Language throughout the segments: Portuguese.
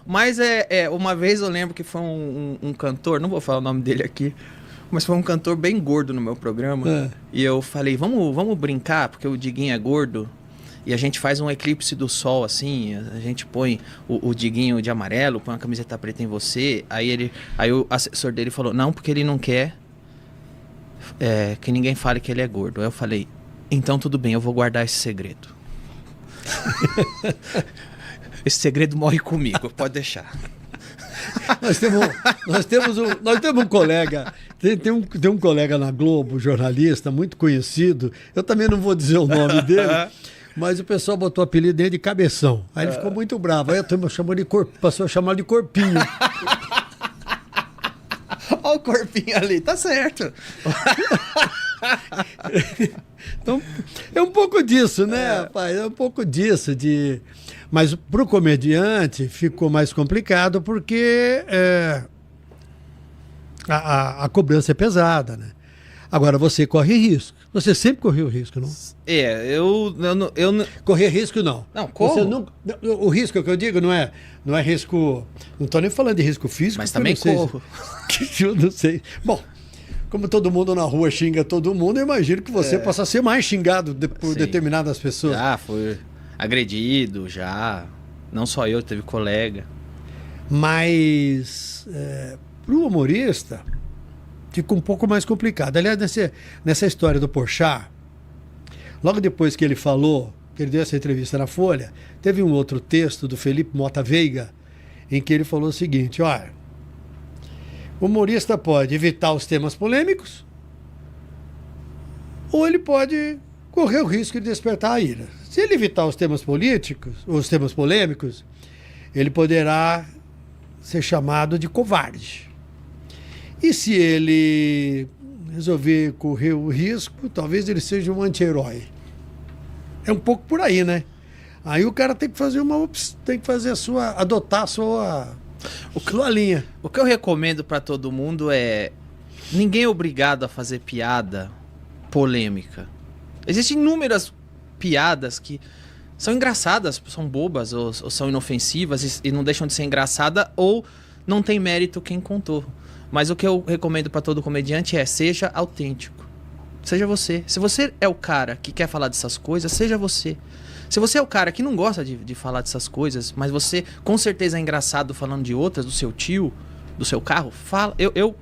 Mas uma vez eu lembro que foi um cantor, não vou falar o nome dele aqui, mas foi um cantor bem gordo no meu programa. E eu falei, vamos brincar, porque o Diguinho é gordo. E a gente faz um eclipse do sol, assim, a gente põe o Diguinho de amarelo, põe uma camiseta preta em você. Aí o assessor dele falou, não, porque ele não quer que ninguém fale que ele é gordo. Aí eu falei, então tudo bem, eu vou guardar esse segredo. Esse segredo morre comigo, pode deixar. Nós temos um colega, tem um colega na Globo, jornalista, muito conhecido. Eu também não vou dizer o nome dele, mas o pessoal botou o apelido dele de Cabeção. Aí ele ficou muito bravo. Aí a turma passou a chamar de Corpinho. Olha o corpinho ali, tá certo. Então, é um pouco disso, né, rapaz? É um pouco disso. Mas para o comediante ficou mais complicado porque a cobrança é pesada, né? Agora, você corre risco. Você sempre correu risco, não? Eu não... Correr risco, não. Não, corro. O risco que eu digo não é risco... Não estou nem falando de risco físico. Mas também corro. Eu não sei. Bom, como todo mundo na rua xinga todo mundo, eu imagino que você possa ser mais xingado por determinadas pessoas. Já fui agredido, já. Não só eu, teve colega. Mas para o humorista fica um pouco mais complicado. Aliás, nessa história do Porchat, logo depois que ele falou, que ele deu essa entrevista na Folha, teve um outro texto do Felipe Mota Veiga, em que ele falou o seguinte, olha, o humorista pode evitar os temas polêmicos ou ele pode correr o risco de despertar a ira. Se ele evitar os temas políticos, os temas polêmicos, ele poderá ser chamado de covarde. E se ele resolver correr o risco, talvez ele seja um anti-herói. É um pouco por aí, né? Aí o cara tem que fazer adotar a sua linha. O que eu recomendo pra todo mundo é ninguém é obrigado a fazer piada polêmica. Existem inúmeras piadas que são engraçadas, são bobas ou são inofensivas e não deixam de ser engraçada ou não tem mérito quem contou. Mas o que eu recomendo pra todo comediante é seja autêntico. Seja você. Se você é o cara que quer falar dessas coisas, seja você. Se você é o cara que não gosta de falar dessas coisas, mas você com certeza é engraçado falando de outras, do seu tio, do seu carro, fala. Eu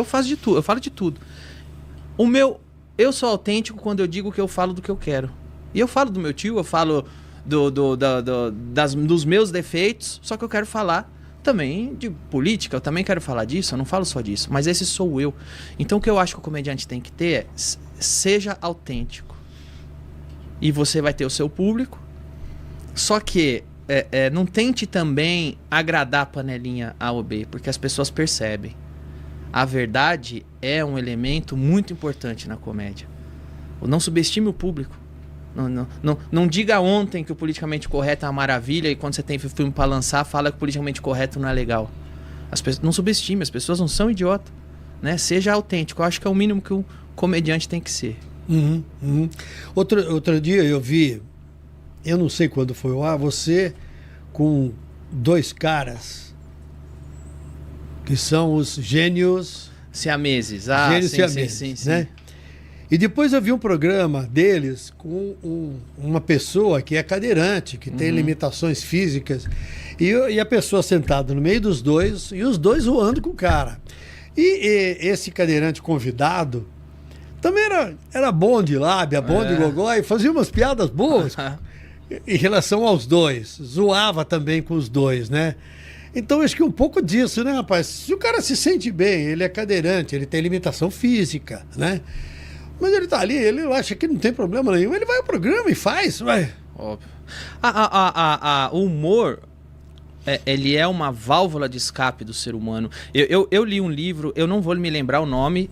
faço de tudo, eu falo de tudo. Eu sou autêntico quando eu digo que eu falo do que eu quero. E eu falo do meu tio, eu falo dos meus defeitos, só que eu quero falar também de política, eu também quero falar disso, eu não falo só disso, mas esse sou eu. Então o que eu acho que o comediante tem que ter é seja autêntico. E você vai ter o seu público, só que não tente também agradar a panelinha A ou B, porque as pessoas percebem. A verdade é um elemento muito importante na comédia. Não subestime o público. Não diga ontem que o politicamente correto é uma maravilha e quando você tem filme pra lançar, fala que o politicamente correto não é legal. Não subestime, as pessoas não são idiotas, né? Seja autêntico, eu acho que é o mínimo que um comediante tem que ser. Outro dia eu vi, eu não sei quando foi o ar, você com dois caras que são os gênios siameses. Gênios siameses, sim. Né? E depois eu vi um programa deles com uma pessoa que é cadeirante, que tem limitações físicas, e a pessoa sentada no meio dos dois, e os dois zoando com o cara. E esse cadeirante convidado também era bom de lábia, bom de gogó, e fazia umas piadas boas em relação aos dois. Zoava também com os dois, né? Então, acho que um pouco disso, né, rapaz? Se o cara se sente bem, ele é cadeirante, ele tem limitação física, né? Mas ele tá ali, ele acha que não tem problema nenhum, ele vai ao programa e faz, vai. Óbvio. O humor, ele é uma válvula de escape do ser humano. Eu li um livro, eu não vou me lembrar o nome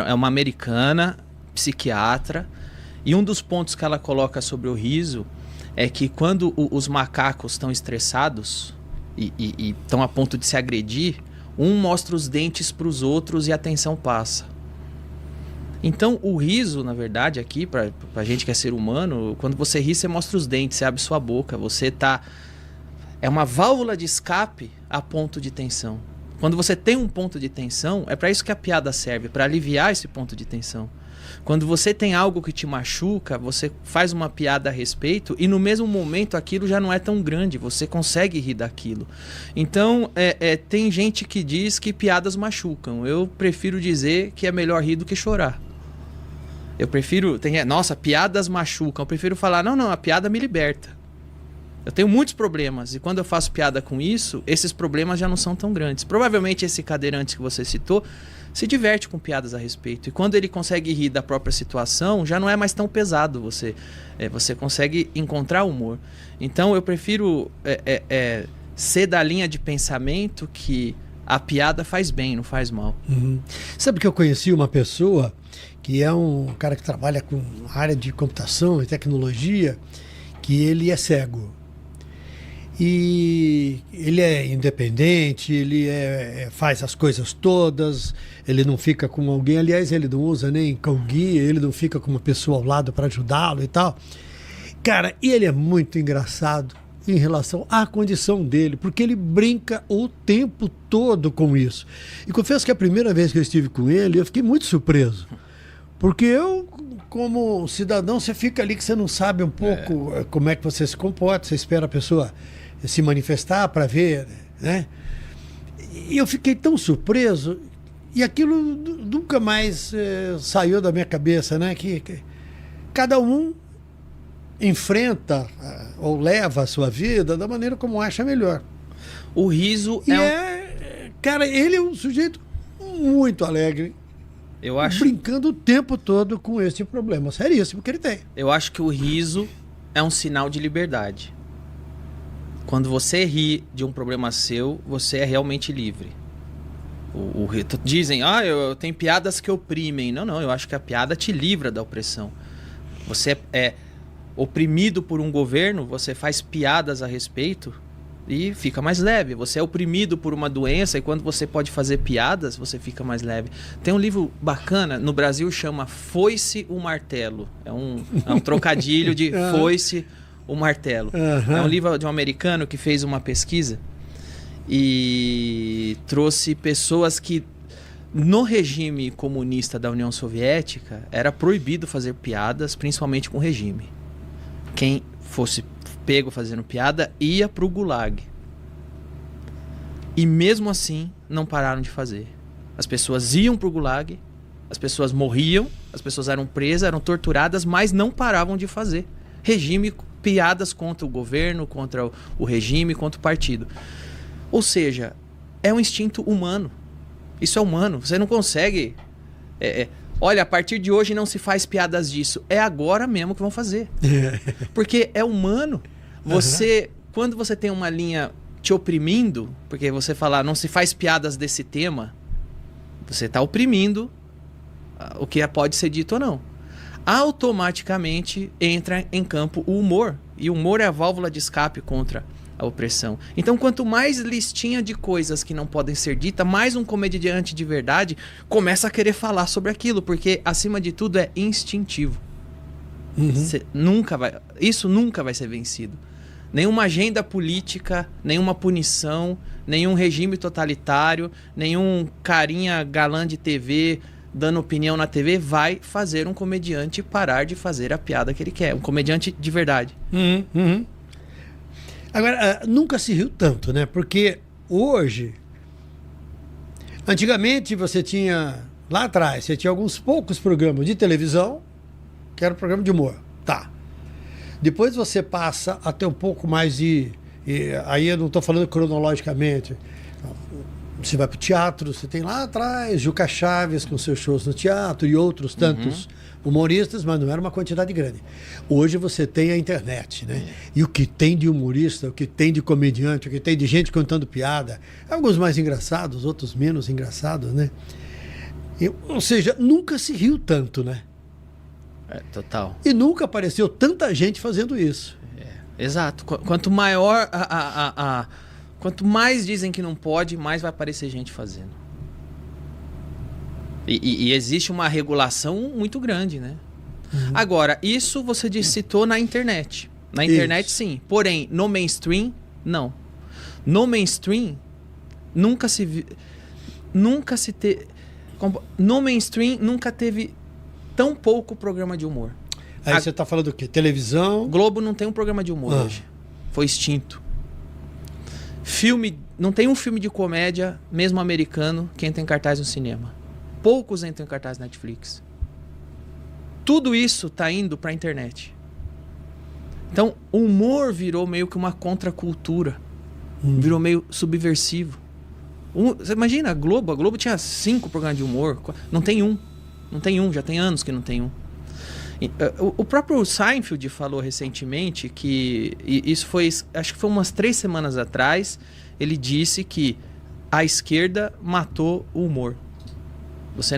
é uma americana, psiquiatra, e um dos pontos que ela coloca sobre o riso é que quando os macacos estão estressados e estão a ponto de se agredir, um mostra os dentes para os outros e a tensão passa. Então, o riso, na verdade, aqui, pra gente que é ser humano, quando você ri, você mostra os dentes, você abre sua boca, você tá É uma válvula de escape a ponto de tensão. Quando você tem um ponto de tensão, é para isso que a piada serve, para aliviar esse ponto de tensão. Quando você tem algo que te machuca, você faz uma piada a respeito e no mesmo momento aquilo já não é tão grande, você consegue rir daquilo. Então, tem gente que diz que piadas machucam. Eu prefiro dizer que é melhor rir do que chorar. Eu prefiro... Nossa, piadas machucam. Eu prefiro falar, não, a piada me liberta. Eu tenho muitos problemas e quando eu faço piada com isso, esses problemas já não são tão grandes. Provavelmente esse cadeirante que você citou se diverte com piadas a respeito. E quando ele consegue rir da própria situação, já não é mais tão pesado. Você consegue encontrar humor. Então eu prefiro ser da linha de pensamento que a piada faz bem, não faz mal. Uhum. Sabe que eu conheci uma pessoa que é um cara que trabalha com a área de computação e tecnologia, que ele é cego. E ele é independente, ele faz as coisas todas, ele não fica com alguém, aliás, ele não usa nem cão-guia, ele não fica com uma pessoa ao lado para ajudá-lo e tal. Cara, e ele é muito engraçado em relação à condição dele, porque ele brinca o tempo todo com isso. E confesso que a primeira vez que eu estive com ele, eu fiquei muito surpreso. Porque eu, como cidadão, você fica ali que você não sabe um pouco como é que você se comporta, você espera a pessoa se manifestar para ver, né? E eu fiquei tão surpreso, e aquilo nunca mais saiu da minha cabeça, né? Que cada um enfrenta ou leva a sua vida da maneira como acha melhor. O riso cara, ele é um sujeito muito alegre. Eu acho... Brincando o tempo todo com esse problema seríssimo que ele tem. Eu acho que o riso é um sinal de liberdade. Quando você ri de um problema seu, você é realmente livre. Dizem, eu tenho piadas que oprimem. Não, eu acho que a piada te livra da opressão. Você é oprimido por um governo, você faz piadas a respeito e fica mais leve. Você é oprimido por uma doença e quando você pode fazer piadas, você fica mais leve. Tem um livro bacana, no Brasil chama Foice o Martelo. É um trocadilho de foice o martelo. É um livro de um americano que fez uma pesquisa e trouxe pessoas que no regime comunista da União Soviética era proibido fazer piadas, principalmente com o regime. Quem fosse pego fazendo piada ia pro gulag. E mesmo assim não pararam de fazer. As pessoas iam pro gulag, as pessoas morriam, as pessoas eram presas, eram torturadas, mas não paravam de fazer. Regime, piadas contra o governo, contra o regime, contra o partido. Ou seja, é um instinto humano. Isso é humano. Você não consegue... olha, a partir de hoje não se faz piadas disso. É agora mesmo que vão fazer. Porque é humano. Quando você tem uma linha te oprimindo, porque você falar não se faz piadas desse tema, você está oprimindo o que pode ser dito ou não. Automaticamente entra em campo o humor. E o humor é a válvula de escape contra a opressão. Então, quanto mais listinha de coisas que não podem ser ditas, mais um comediante de verdade começa a querer falar sobre aquilo, porque, acima de tudo, é instintivo. Isso nunca vai ser vencido. Nenhuma agenda política, nenhuma punição, nenhum regime totalitário, nenhum carinha galã de TV dando opinião na TV vai fazer um comediante parar de fazer a piada que ele quer. Um comediante de verdade. Agora, nunca se riu tanto, né? Porque hoje... Antigamente você tinha... Lá atrás, você tinha alguns poucos programas de televisão que era um programa de humor. Tá. Depois você passa a ter um pouco mais de... aí eu não estou falando cronologicamente... Você vai para o teatro, você tem lá atrás Juca Chaves com seus shows no teatro e outros tantos humoristas, mas não era uma quantidade grande. Hoje você tem a internet, né? E o que tem de humorista, o que tem de comediante, o que tem de gente contando piada, alguns mais engraçados, outros menos engraçados, né? Ou seja, nunca se riu tanto, né? Total. E nunca apareceu tanta gente fazendo isso. Exato. Quanto maior quanto mais dizem que não pode, mais vai aparecer gente fazendo. E existe uma regulação muito grande, né? Agora, isso você citou na internet. Na internet, sim. Porém, no mainstream, não. No mainstream, nunca se teve tão pouco programa de humor. Aí você tá falando do quê? Televisão? Globo não tem um programa de humor hoje. Foi extinto. Não tem um filme de comédia, mesmo americano, que entra em cartaz no cinema. Poucos entram em cartaz na Netflix. Tudo isso tá indo pra internet. Então, o humor virou meio que uma contracultura. Virou meio subversivo. Você imagina, a Globo tinha 5 programas de humor. Não tem um. Não tem um, já tem anos que não tem um. O próprio Seinfeld falou recentemente que isso foi, acho que foi umas 3 semanas atrás, ele disse que a esquerda matou o humor. Você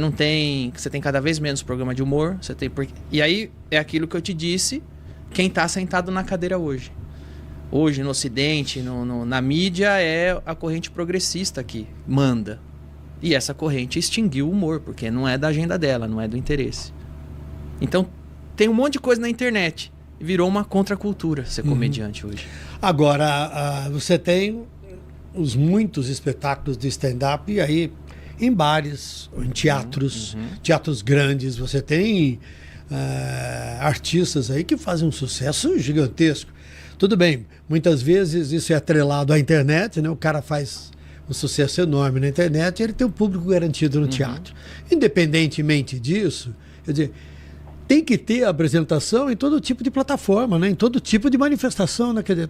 tem cada vez menos programa de humor, e aí é aquilo que eu te disse, quem está sentado na cadeira hoje. Hoje no Ocidente, na mídia, é a corrente progressista que manda. E essa corrente extinguiu o humor, porque não é da agenda dela, não é do interesse. Então tem um monte de coisa na internet. Virou uma contracultura ser comediante hoje. Agora, você tem os muitos espetáculos de stand-up e aí em bares, em teatros, teatros grandes. Você tem artistas aí que fazem um sucesso gigantesco. Tudo bem, muitas vezes isso é atrelado à internet, né? O cara faz um sucesso enorme na internet e ele tem um público garantido no teatro. Independentemente disso, quer dizer, tem que ter apresentação em todo tipo de plataforma, né? Em todo tipo de manifestação, né? Quer dizer,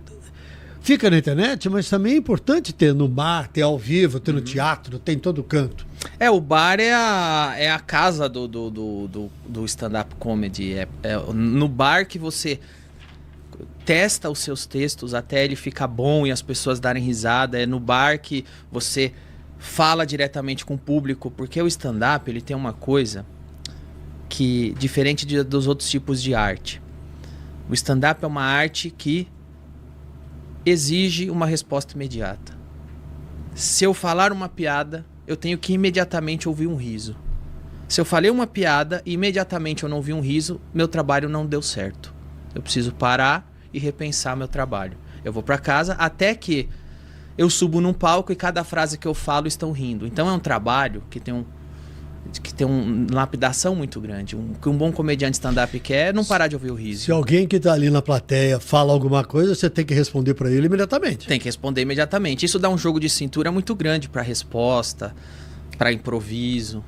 fica na internet, mas também é importante ter no bar, ter ao vivo, ter no teatro, ter em todo canto. O bar é a casa do stand-up comedy. É no bar que você testa os seus textos até ele ficar bom e as pessoas darem risada. É no bar que você fala diretamente com o público, porque o stand-up ele tem uma coisa que, diferente dos outros tipos de arte, o stand-up é uma arte que exige uma resposta imediata. Se eu falar uma piada, eu tenho que imediatamente ouvir um riso. Se eu falei uma piada e imediatamente eu não ouvi um riso, meu trabalho não deu certo. Eu preciso parar e repensar meu trabalho. Eu vou para casa até que eu subo num palco e cada frase que eu falo estão rindo. Então é um trabalho que tem uma lapidação muito grande. Que um bom comediante stand-up quer não parar de ouvir o riso. Se alguém que está ali na plateia fala alguma coisa, você tem que responder para ele imediatamente. Tem que responder imediatamente. Isso dá um jogo de cintura muito grande para resposta, para improviso.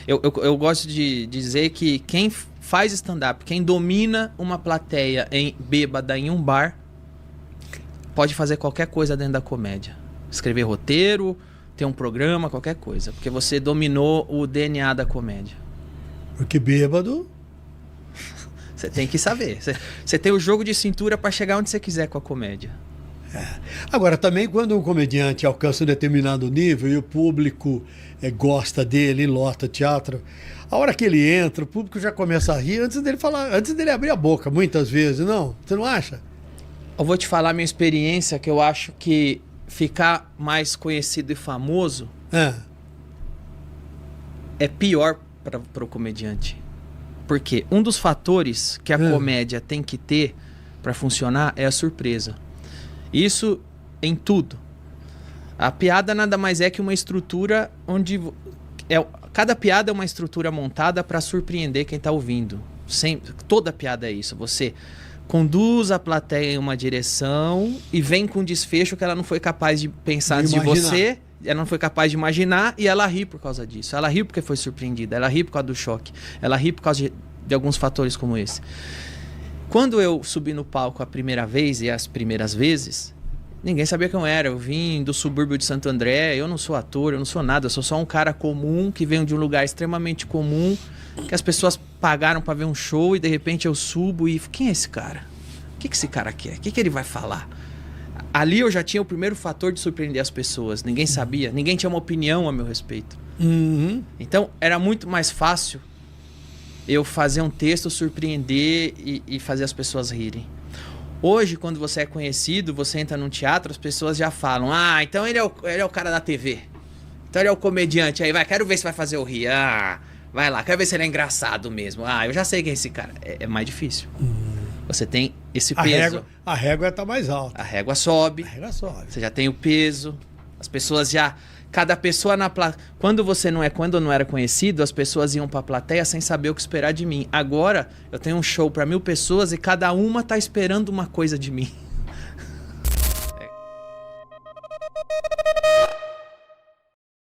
Eu gosto de dizer que quem faz stand-up, quem domina uma plateia bêbada em um bar, pode fazer qualquer coisa dentro da comédia. Escrever roteiro, ter um programa, qualquer coisa. Porque você dominou o DNA da comédia. Porque bêbado... Você tem que saber. Você tem o jogo de cintura para chegar onde você quiser com a comédia. Agora, também quando um comediante alcança um determinado nível e o público gosta dele, lota teatro, a hora que ele entra, o público já começa a rir antes dele abrir a boca, muitas vezes, não? Você não acha? Eu vou te falar a minha experiência, que eu acho que ficar mais conhecido e famoso é pior para o comediante. Porque um dos fatores que a comédia tem que ter para funcionar é a surpresa. Isso em tudo. A piada nada mais é que uma estrutura onde... cada piada é uma estrutura montada para surpreender quem está ouvindo. Toda piada é isso. Você conduz a plateia em uma direção e vem com um desfecho que ela não foi capaz de pensar antes de você, ela não foi capaz de imaginar, e ela ri por causa disso. Ela ri porque foi surpreendida, ela ri por causa do choque, ela ri por causa de alguns fatores como esse. Quando eu subi no palco a primeira vez e as primeiras vezes, ninguém sabia quem eu era. Eu vim do subúrbio de Santo André, eu não sou ator, eu não sou nada, eu sou só um cara comum que veio de um lugar extremamente comum, que as pessoas pagaram para ver um show e de repente eu subo e... Quem é esse cara? O que esse cara quer? O que ele vai falar? Ali eu já tinha o primeiro fator de surpreender as pessoas. Ninguém sabia, ninguém tinha uma opinião a meu respeito. Então era muito mais fácil eu fazer um texto, surpreender e fazer as pessoas rirem. Hoje, quando você é conhecido, você entra num teatro, as pessoas já falam: então ele é o cara da TV. Então ele é o comediante. Aí, quero ver se vai fazer eu rir. Vai lá, quero ver se ele é engraçado mesmo. Eu já sei quem é esse cara. É mais difícil. Você tem esse peso. A régua tá mais alta. A régua sobe. A régua sobe. Você já tem o peso. As pessoas já... Cada pessoa na plateia... Quando eu não era conhecido, as pessoas iam pra plateia sem saber o que esperar de mim. Agora, eu tenho um show pra 1000 pessoas e cada uma tá esperando uma coisa de mim.